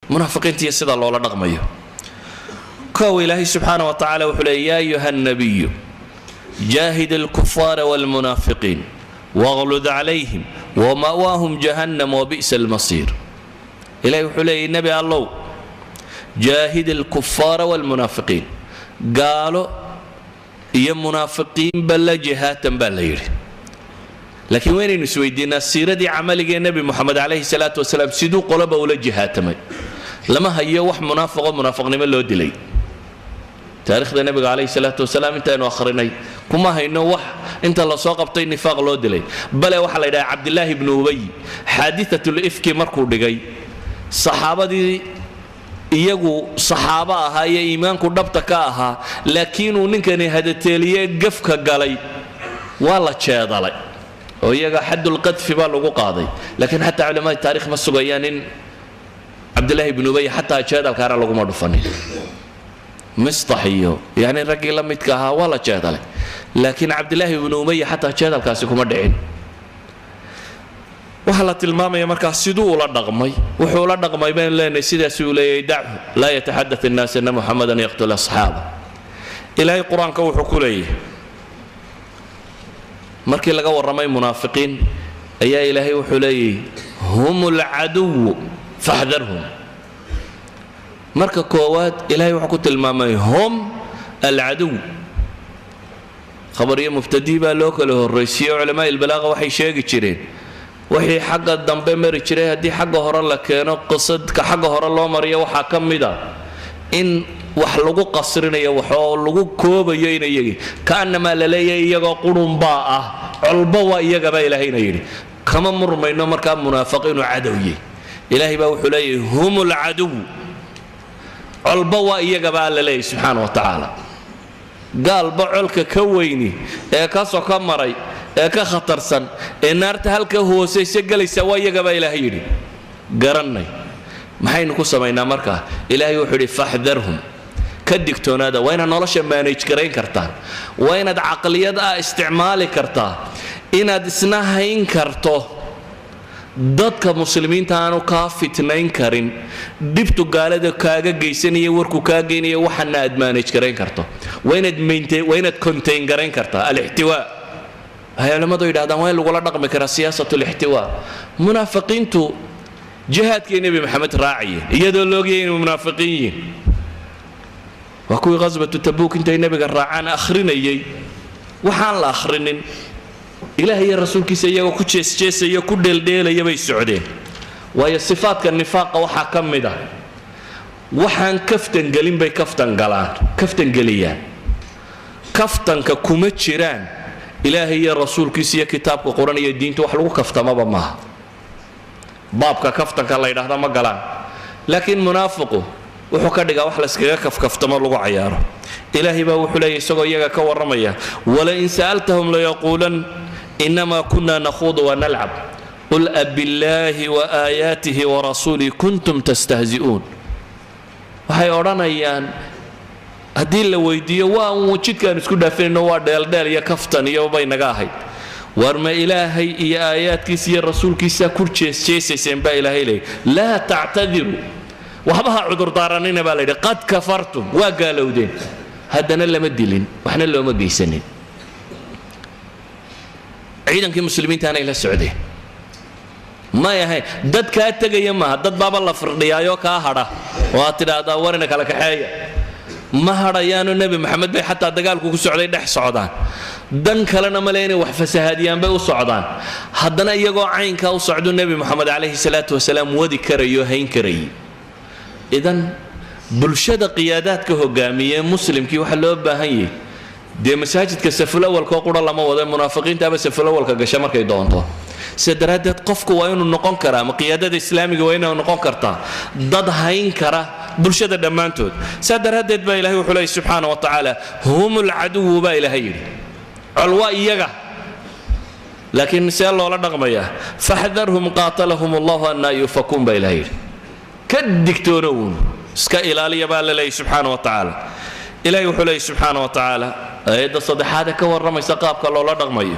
منافقين تيسد الله لا نغميه كو إلهي سبحانه وتعالى وحلي يا أيها النبي جاهد الكفار والمنافقين واغلظ عليهم ومأواهم جهنم وبئس المصير إلهي وحلي النبي الله جاهد الكفار والمنافقين قالوا يا منافقين بلا جهاتا بلا يري لكن وين نسوي دينا السيرة دي عمل النبي محمد عليه الصلاة والسلام سيدو قلبه ولا جهاتا لما هي وح منافق ومنافق نمل له دلي تاريخ النبي عليه الصلاة والسلام انت انو اخريني كما هي انه وح انت الله سوقبتي نفاق له دلي بل وح لا عبد الله بن ابي حادثة الافك مركو دغاي صحابه دي iyagu saxaaba ahaa ee iimaanku dhabta ka ahaa laakiin uu ninkani hadateeliye gafka galay waa la jeedalay oo iyaga xadul qadfi baa lagu qaaday laakiin hatta culimada taariikh ma sugayaan in Abdullah ibn Ubay hatta jeedalka ara lagu ma dhufanin mistahiyo yani ragii la midka ahaa waa la jeedalay laakiin Abdullah ibn Ubay hatta jeedalkaasi kuma dhicin وحلا تلمامي مركز سيدو ولا دغمي وحولا دغمي بين لنا سيدا سولي دعه لا يتحدث الناس ان محمدا يقتل اصحابه الهي قران كو خكليه markii laga waramay munaafiqiin ayaa ilaahay wuxuu leeyahay humul adu fahdharhum marka koowaad ilaahay wuxuu ku tilmaamay hum al adu khabariyo mubtadi baa loo kala horeysiyo culama ilbalaaqa waxay sheegi jireen wixii xagga dambe mari jiray hadii xagga hore la keeno qisadka xagga hore loo mariyo waxa kamida in wax lagu qasrinayo wax oo lagu koobayo in iyagi kaanama la leeyahay iyaga qurunba ah culba waa iyaga ba ilaahayna yiri kama murmayno marka munaafiqiin cadawiyay ilaahay baa wuxuu leeyahay humul adu culba waa iyaga ba la leeyahay subhanahu wa ta'ala gaal baculka ka weyni ee ka soo ka maray ee ka khatarsan ee naarta halka hooseysa galaysa waa iyaga ba ilaahay yiri garanay maxaynu ku sameeynaa marka ilaahay wuxuu yiri fahdharhum ka digtoonaada waa inaad nolosha manage gareyn kartaan waa inaad aqliyad isticmaali kartaa inaad isna hayn karto dadka muslimiinta aanu ka fitnayn karin dibtu gaalada kaaga geysanaya warku ka geenaya waxana aad manage gareyn karto waa inaad contain gareyn kartaa al-ihtiwa هي لما ضيد هذا وين لقول رقم كرا سياسة الاحتواء منافقين تو جهاد كي نبي محمد راعية يدولوجين منافقين وكوي غزوة تبوك انت النبي الراعان اخرين يي وحان لا اخرين الهي الرسول كي سيا وكوتشيس جيس يا كودل ديل يبي السعودين وهي صفات كالنفاق وحا كمدا وحان كفتن قلين بي كفتن قلان كفتن قليان كفتن ككومتشيران إلهي الرسول كيسيا كتاب القرآن يدين توحلو كفتا ما بماها بابك كفتا كالله يدهدا ما قلان لكن منافقه وحكا دقا وحلسكا كفتا ما لغو عياره إلهي با وحلي يسوغو يغا كورميا ولئن سألتهم ليقولن إنما كنا نخوض ونلعب قل أبالله وآياته ورسوله كنتم تستهزئون وحي أورانيان هدي لو ويديه وجد كان اسكو دافينو وا ديل يا كفتن يا باي نغا هيد ورما الهي يا ايات كيس يا رسول كيس كورجيس جيسين با الهي لي لا تعتذروا وحبها عذر دارنين با ليد قد كفرتم وقالودين هدنا لما ديلين واحنا لو ما جيسنين عيدن كي مسلمين تانا الى السعوديه ما يهي دد كا تغيا ما دد بابا لا فرديايو كا هدا وا ترادا ورنا كلا كخايا ما هريانو نبي محمد بي حتى دغالكو كسocday dhex socdaan dan kalena maleeyay wax fasahaadiyaan bay u socdaan hadana iyagoo caynka u socdo nabi maxamed alayhi salatu wasalaam wadi karayo hayn karay idan bulshada qiyaadaadka hogaamiye muslimkii waxa loo baahan yahay de masaajidka saful awalka qura lama wada munaafiqiinta ba saful awalka gasha markay doonto sidaraadad qofku waa inuu noqon karaa qiyaadada islaamiga waa inuu noqon kartaa dad hayn kara bulshada dhamaantood sadaradeed ba ilaahay wuxuu leeyahay subhanahu wa ta'ala humul adu ba ilaahay yiri alwa iyaga laakiin si Allah la dhaqmaya fahdharhum qatalahum Allah an yufakun ba ilaahay kadigtoonoon iska ilaaliya ba ilaahay subhanahu wa ta'ala ilaahay wuxuu leeyahay subhanahu wa ta'ala ayada saddexaad ka waramaysa qaabka loo la dhaqmayo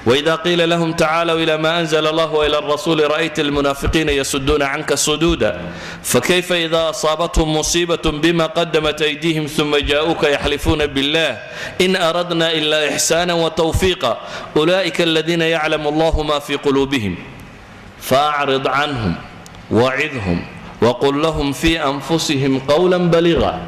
وإذا قيل لهم تعالوا إلى ما أنزل الله وإلى الرسول رأيت المنافقين يصدون عنك صدودا فكيف إذا أصابتهم مصيبة بما قدمت أيديهم ثم جاءوك يحلفون بالله إن أردنا إلا إحسانا وتوفيقا أولئك الذين يعلم الله ما في قلوبهم فأعرض عنهم وعظهم وقل لهم في أنفسهم قولا بليغا.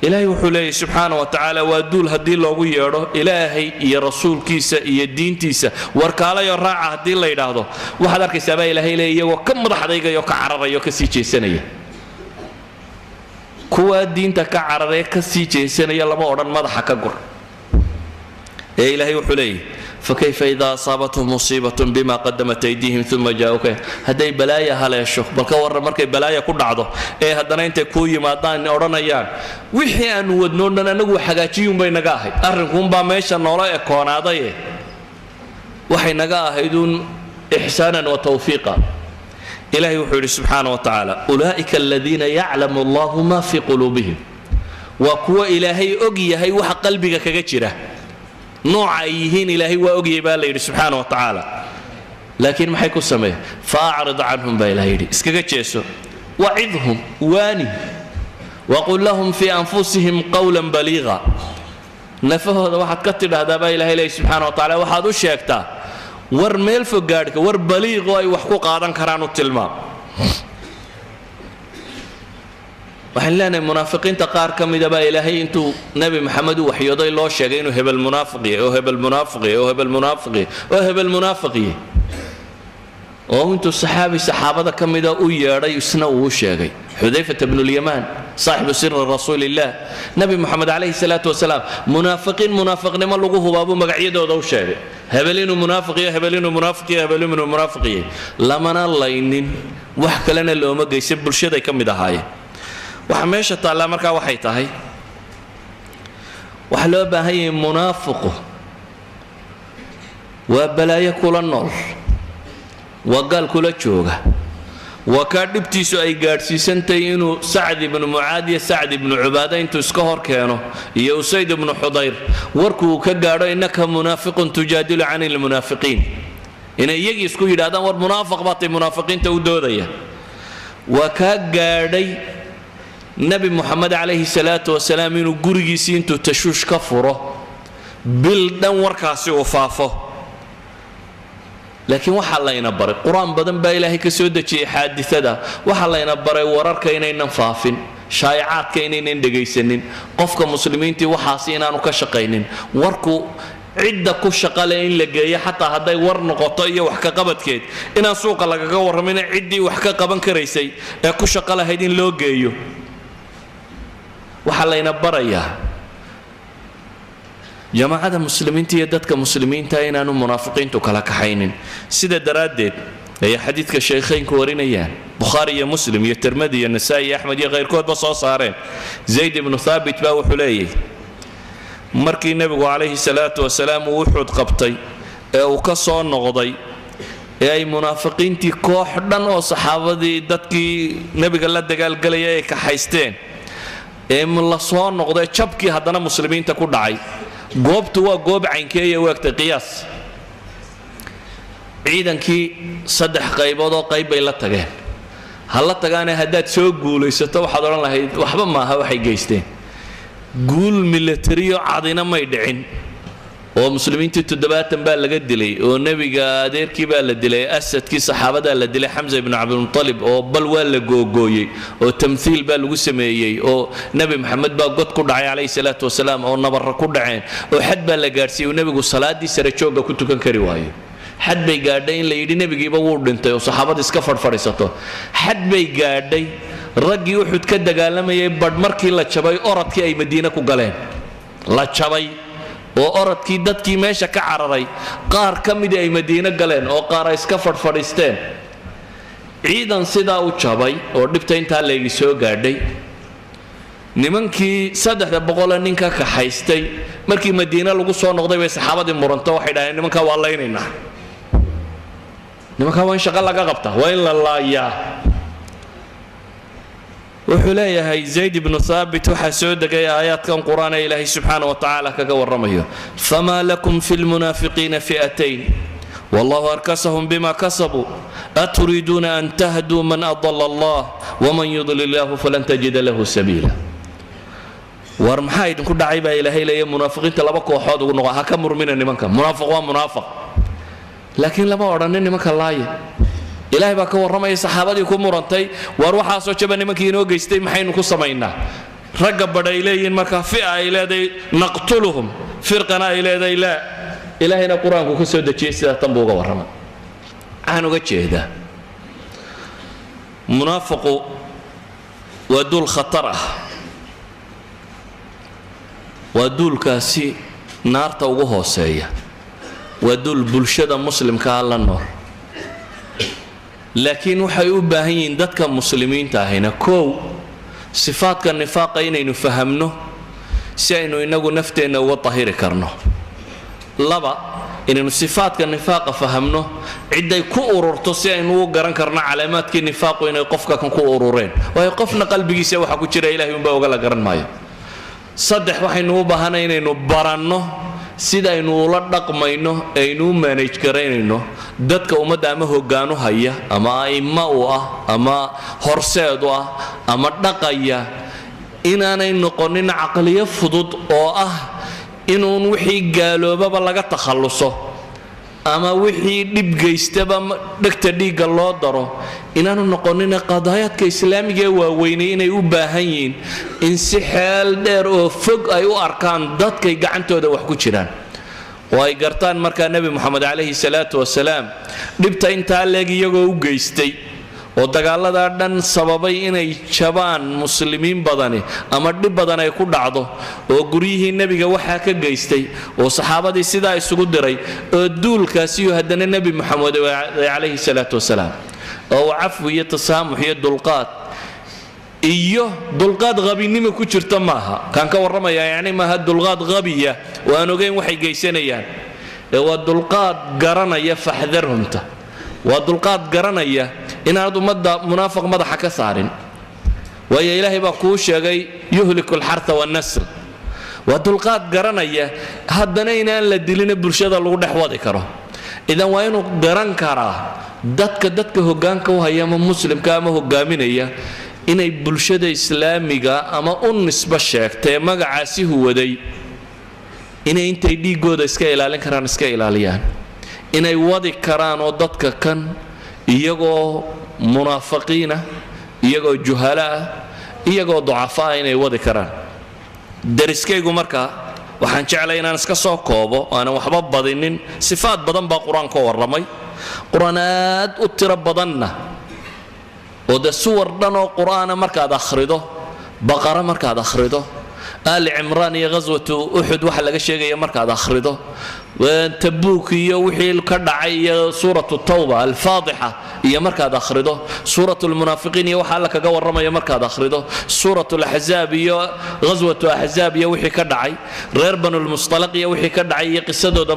إلهي وحولي سبحانه وتعالى وادول هدي الله يرى إلهي يا رسول كيسا يا دين تيسا وركالا يراعى هدي الله يرى وحدك سبا إلهي لي وكم رحضيك يكعرر يكسيجي سنية كوا دين تكعرر يكسيجي سنية لما أوران مضحك قر يا إلهي وحولي فكيف إذا أصابتهم مصيبة بما قدمت أيديهم ثم جاءوك هدي بلايا هلا الشيخ بل كور مركي بلايا كل عضو هدنا أنت كوي ما دان أورانا يان وحي أن ودنونا نجو حاجاتيهم بين نجاهي أرنكم بمشي نورا يكون عضيه وحي نجاهي دون إحسانا وتوفيقا. إلهي وحده سبحانه وتعالى أولئك الذين يعلم الله ما في قلوبهم وكوا إلهي أجي هي وح قلبك كجتره نوع أيهين إلهي وأجي بالله سبحانه وتعالى لكن ما حيكون سماه فأعرض عنهم بالله اسكجتشو وعظهم واني وقل لهم في أنفسهم قولا بليغا نفه هذا واحد كتر هذا بالله سبحانه وتعالى واحد وشيكتا ور ميل فقارك ور بليغ واي وحقوق هذا كرانو التلمام وحلنا المنافقين تقار كم إذا بقى إلهي أنتو نبي محمد وحيوضي الله شاقين وهب المنافقي وهب المنافقي وهب المنافقي وهب المنافقي وأنتو الصحابي صحابة كم إذا أوياري يسنوا شاقي حذيفة بن اليمان صاحب سر رسول الله نبي محمد عليه الصلاة والسلام منافقين ما لقوه بابو مقعيدة ودو شاقي هبلين منافقي هبلين منافقي هبلين منافقي لمن الله إنين وحك لنا اللي هم يسب الشيء كم إذا هاي وحميشة تعالى مركا وحيتها وحلوبة هي منافقه وبلايا كل النار وقال كل شوقه وكادبتيسو أي قارسي سنتينو سعد بن معاذ سعد بن عبادة انتو اسكهر كانوا يا أسيد بن حضير وركو كقارو إنك منافق تجادل عن المنافقين إن يجي اسكو يدادا ور منافق باطي منافقين تودو ذي وكقاري نبي محمد عليه الصلاة والسلام إنه قريسي انتو تشوش كفره بلدن وركاسي وفافه لكن waxa la ina baray quraan badan baa ilaahay ka soo dajiyay xaadithada waxa la ina baray wararka inaynan faafin shaayaadka inaynan dhageysanin qofka muslimiinta waxaas inaanu ka shaqeynin warku cidda ku shaqale in la geeyo xataa haday war noqoto iyo wax ka qabadkeed inaan suuqa lagaga waramin ciddii wax ka qaban karaysay ee ku shaqalahayd in loo geeyo waxa la ina barayaa جماعة المسلمين تيدتك مسلمين تاينانو منافقين تكلا كحينين سيدة درادد هي حديث كشيخين كورينيان بخاري يا مسلم يا ترمذي يا نسائي يا أحمد يا غير كود بصاصارين زيد بن ثابت باو حلي مركي النبي عليه الصلاة والسلام وحد قبطي وكسون نغضي أي منافقين تي كوحدن وصحابة دي دتكي نبي قال قال لي كحيستين من الله صون نغضي شبكي هذانا مسلمين تكون داعي goobtu waa goob caynkeeya waqti qiyaas ciidankii saddex qaybood oo qayb bay la tageen hal la tagaana hadaad soo guulaysato waxaad oran lahayd waxba ma aha waxay geysteen guul military oo cadina may dhicin oo muslimiintii 70 baa laga dilay oo nabiga adeerkii baa la dilay asadkii saxaabada la dilay Hamza ibn Abdul Muttalib oo bal waa la googooyay oo tamthiil baa lagu sameeyay oo nabi maxamed baa god ku dhacay alayhi salaatu wasalaam oo nabar ku dhaceen oo xad baa la gaarsiiyay nabigu salaadii sare jooga ku tukan kari waayo xad bay gaadhay in la yiri nabigiiba wuu dhintay oo saxaabada iska fadfadhiisato xad bay gaadhay ragii Uhud ka dagaalamayay bad markii la jabay oradkii ay Madiina ku galeen la jabay oo oradkii dadkii meesha ka cararay qaar kamid ay Madiina galeen oo qaar ay iska fadfadhiisteen ciidan sidaa u jabay oo dhibta inta leegi soo gaadhay nimankii 300 ninka ka haystay markii Madiina lagu soo noqday way saxaabadii muranto waxay dhaayeen nimanka waa leeynayna nimanka waa in shaqo laga qabta waa in la laayaa وحليها زيد بن ثابت وحسود آيات كان قرآن إلهي سبحانه وتعالى كورميه فما لكم في المنافقين فئتين والله أركسهم بما كسبوا أتريدون أن تهدوا من أضل الله ومن يضل الله فلن تجد له سبيلا ورمحايد كل عيبة إلهي لي منافقين تلبكوا وحاد ونقع هكمر من النمك منافق ومنافق لكن لما أرنا النمك الله إلهي بك ورمي صحابتي يكون مرنتي وروح أسوأ شبه النمك ينوج يستي محين كسمينا رجب بدأ إليه مركا فئة إلى ذي نقتلهم فرقنا إلى ذي لا إلهنا القرآن كسر دشيء سيدا تنبوغ ورما أنا قد شهده منافق ودول خطره ودول كاسي نار توجه سيء ودول بلشة مسلم كعلى النار لكن وحيو باهين دتك مسلمين تاهنا كو صفات النفاق إنه فهمنه سينو إنه نفتنا وطهير كرنه لبا إنه صفات النفاق فهمنه عدة كورور تصير إنه قرن كرنا علامات كالنفاق وإنه يقفك كن كورورين ويقفنا قلبي سوى حكو ترى إلهي ينبأ وقال قرن مايا صدق وحين بهنا إنه برانه سيدا إنه لا رقمينه إنه مانج كرينه دتك أمد أما هجانو هيا أما إماء أما هرسادوا أما دقيا إن أنا إنه قنين عقلية فضود أو إنه وحي قالوا بابا لقى تخلصه أما وحي نبقى يستبى نكتدي الله دره إن أنا نقولنا قضايا كإسلامية ووينين يباهين إن سحال دير وفق أيو أركان ضد كي جعنتوا ده وحكوشران وأيقرتان مركا النبي محمد عليه الصلاة والسلام نبت أنت على يجوا وجيستي ودقال دارن سببي إني شبان مسلمين بدني أما دب بدنا يكون عضو وجريه النبي جوحك جيستي وصحابة السيدة السجود دري الدول كاسيو هدنا النبي محمد عليه الصلاة والسلام أو عفو يتسامح يد دلقات دلقات غبي نما كشرت معها كان كورما يعني ما هالدلقات غبية وأنا جاي وحي جيسنا يعني والدلقات قرنا يفحذرهم تا والدلقات قرنا إن هذا مدى منافق مدى حكى صارين ويا إلهي بقوش يا يهلك الحرث والنسل والدلقات قرنا هدنا للدلين برشاد الله حوادي كره إذا وينو قرن كراه dadka hoggaanka u haya ama muslimka ama hogaaminaya inay bulshada islaamiga ama u nisba sheegtay magacaasi huwaday inay intay dhiigooda iska ilaalin karaan iska ilaaliyaan inay wadi karaan oo dadka kan iyagoo munaafiqiina iyagoo juhala iyagoo ducafaa inay wadi karaan dariskaygu marka waxaan jeclay inaan iska soo koobo aan waxba badinin sifaad badan baa quraanka warramay قرآنات أتربضنا وده سور دنا قرآن مركز أخرده بقرة مركز أخرده آل عمران غزوة أحد وحلق الشيء مركز أخرده وتبوك يوحي الكدعي سورة التوبة الفاضحة هي مركز أخرده سورة المنافقين يوحلك جور رمى مركز أخرده سورة الأحزاب غزوة أحزاب يوحي كدعي غير بنو المصطلق يوحي كدعي قصده ده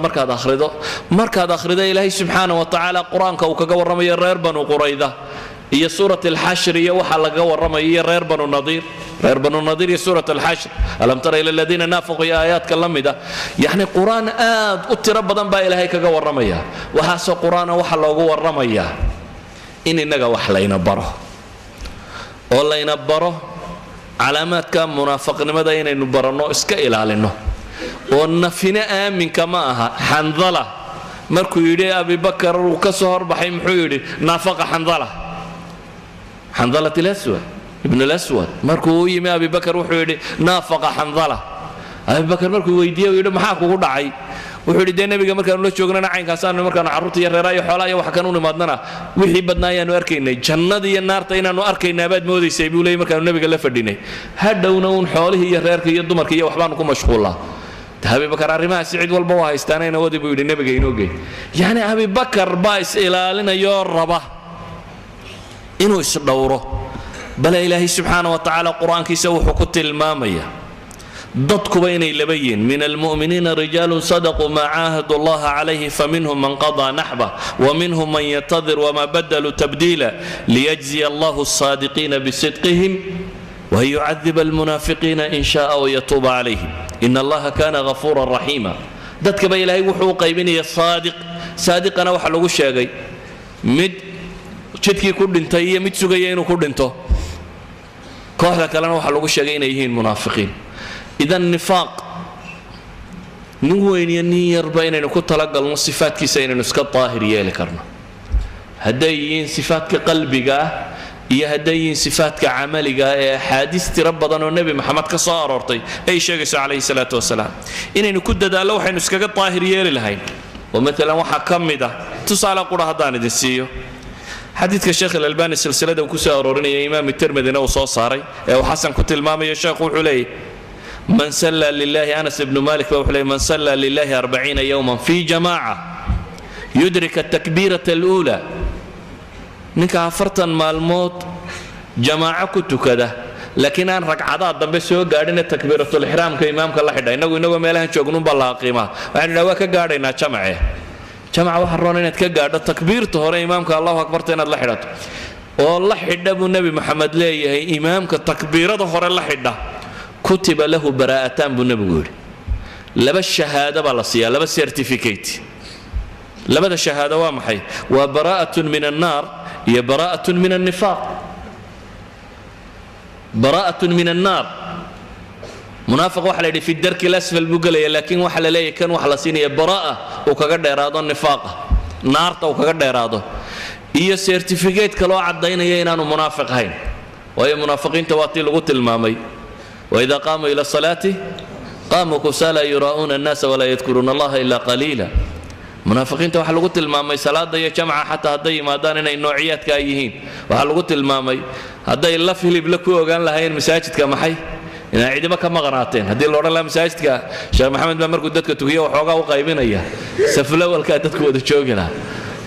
مركز أخرده إلهي سبحانه وتعالى قرآن كجور رمى غير بنو قريظة هي سورة الحشر يوحلك جور رمى غير بنو النضير هي سورة الحشر ألم تر إلى الذين نافقوا آيات كلام ده يعني قرآن أتربضن با إلهي كجور رمى وحاس قرآن وحلا جور رمى إن النجا وحلا ينبره والله ينبره علامات كم منافق لماذا ينبرنا إسكا إلى علنه والنفنا آمن كماها حنظلة مركو يدي أبي بكر وكسر بحيم حيودي نافق حنظلة الأسود ابن الأسود مركو يمي أبي بكر وحيودي نافق حنظلة أبي بكر مركو ويديه ويدي محاكو ودعي wuxuu dhigay nabiga markaan la joognana caynkaasaan markaan carruurta iyo reeraha xoolaha iyo wax kan u nimaadnana wixii badnaayaanu arkaynay jannada iyo naarta inaanu arkaynaa baad moodaysay buu leeyahay markaan nabiga la fadhinay hadhowna uun xoolaha iyo reerka iyo dumarka iyo waxbaan ku mashquulaa Abi Bakar arrimaha si cid walba waa haystaanayna wadi buu yidhi nabiga inoo geey yani Abi Bakar baa is ilaalinayo raba inuu is dhowro bal ilaahi subhanahu wa ta'ala quraankiisa wuxuu ku tilmaamaya dadku baynay labayn min almu'minina rijalun sadaqu ma ahadu Allah alayhi faminhum man qada nahba wa minhum man yantadhir wa ma badalu tabdila liyajzi Allah as-sadiqina bisidqihim وأن يعذب المنافقين إن شاء ويتوب عليهم إن الله كان غفورا رحيما dadka ba ilaahay wuxuu qaybinaya saadiqana waxa lagu sheegay mid jidkii ku dhintay iyo mid sugaya inuu ku dhinto kooxda kalena waxa lagu sheegay inay yihiin munaafiqiin idan nifaaq nin weyn iyo nin yarba inaynu ku talagalno sifaadkiisa inaynu iska daahir yeeli karno hadday yihiin sifaadka qalbiga iyo hadday yihiin sifaadka camaliga ee axaadiis tiro badan oo nebi maxamed ka soo aroortay ay sheegayso calayhi salaatu wasalaam inaynu ku dadaallo waxaynu iskaga daahir yeeli lahayn oo maalan waxaa ka mid ah tusaale qura haddaan idin siiyo xadiidka sheekh alalbani silsilada uu ku soo aroorinaya imaam tirmidina uu soo saaray ee uu xasan ku tilmaamayo sheekhu wuxuu leeyahy man salla lillahi anas ibnu malik baa wuxuu leeyahy man salla lillahi 40 yawman fi jamaaca yudrika atakbiirata alula ninka 40 maalmood jamaaca ku tukada laakiin aan ragcadaha dambe soo gaadhin takbiiratul ihraamka imaamka la xidhay inagoo meelahan joognun baa la qiimaa waxaan waa ka gaadhaynaa jamaca waxa roon inaad ka gaadho takbiirta hore imaamka allahu akbar inaad la xidhato oo la xidha buu nabi maxamed leeyahay imaamka takbiirada hore la xidha kutiba lahu baraa'atan buu nabigu yiri laba shahaado baa la siiyaa laba certificate labada shahaado waa maxay waa baraa'atun min an-naar iyo baraa'atun min an-nifaaq baraa'atun min an-naar munaafiq waxa la yidhi fi darki al-asfal buu galaya laakiin waxa la leeyahay kan waxa la siinaya baraa'a uu kaga dheeraado nifaaqa naarta uu kaga dheeraado iyo certificate kale oo cadaynaya inaanu munaafiq ahayn waayo munaafiqiinta waa tii lagu tilmaamay وإذا قاموا إلى الصلاة قاموا كسالى يراؤون الناس ولا يذكرون الله إلا قليلا منافقين waxa lagu tilmaamay salaada iyo jamca xataa haday imaadaan inay noocyadka ay yihiin waxa lagu tilmaamay haday la filib la ku ogaan lahayn masaajidka maxay inay ciidama ka maqnaateen hadii la oran la masaajidka sheekh maxamed baa markuu dadka tukiyo waxoogaa u qaybinaya saflawalka dadku wada joogina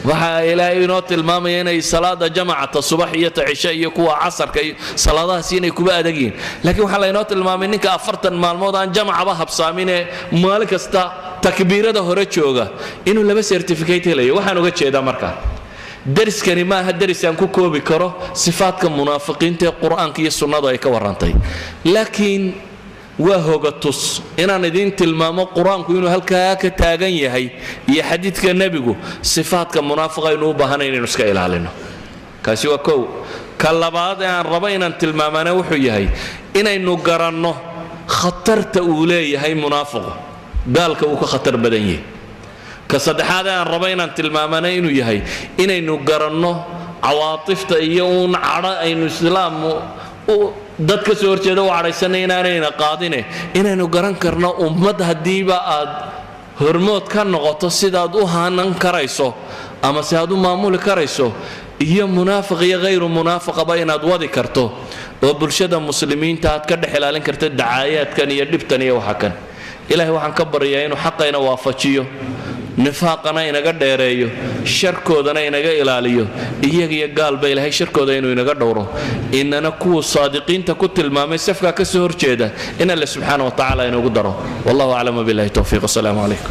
waxa ilaahay inoo tilmaamay inay salaada jamacata subax iyo cisha iyo kuwa casarka iyo salaadahaas inay kuba adageen laakiin waxa la inoo tilmaamay ninka 40 maalmood aan jamacaba habsaamine maalin kasta takbiirada hore jooga inuu laba certificate helayo waxaan uga jeedaa markaa dariskani ma aha daris aan ku koobi karo sifaadka munaafiqiinta ee quraanka iyo sunnada ay ka warantay laakiin waa hogatus inaan idin tilmaamo quraanku inuu halkaa ka taagan yahay iyo xadiidka nabigu sifaadka munaafiqa inuu u baahan inaynu iska ilaalino kaasi waa kow ka labaad aan rabo inaan tilmaamana wuxuu yahay inaynu garanno khatarta uu leeyahay munaafiqu gaalka uu ka khatar badan yahay ka saddexaad aan rabo inaan tilmaamana inuu yahay inaynu garanno cawaatifta iyo uun cadho aynu islaamu dadka soo horjeeda u cadhaysanay inaanayna qaadine inaynu garan karno ummad haddiiba aad hormood ka noqoto sidaad u haanan karayso ama si aad u maamuli karayso iyo munaafiq iyo hayru munaafiqaba inaad wadi karto oo bulshada muslimiinta aad ka dhex ilaalin karto dacaayaadkan iyo dhibtan iyo waxa kan ilaahay waxaan ka baryaa inuu xaqayna waafajiyo nifaaqana inaga dheereeyo sharkoodana inaga ilaaliyo iyaga iyo gaalba ilaahay sharkooda inuu inaga dhowro inana kuwa saadiqiinta ku tilmaamay safka ka soo horjeeda in Allah subhanahu wa ta'ala inuu daro wallahu a'lamu billahi tawfiq assalamu alaykum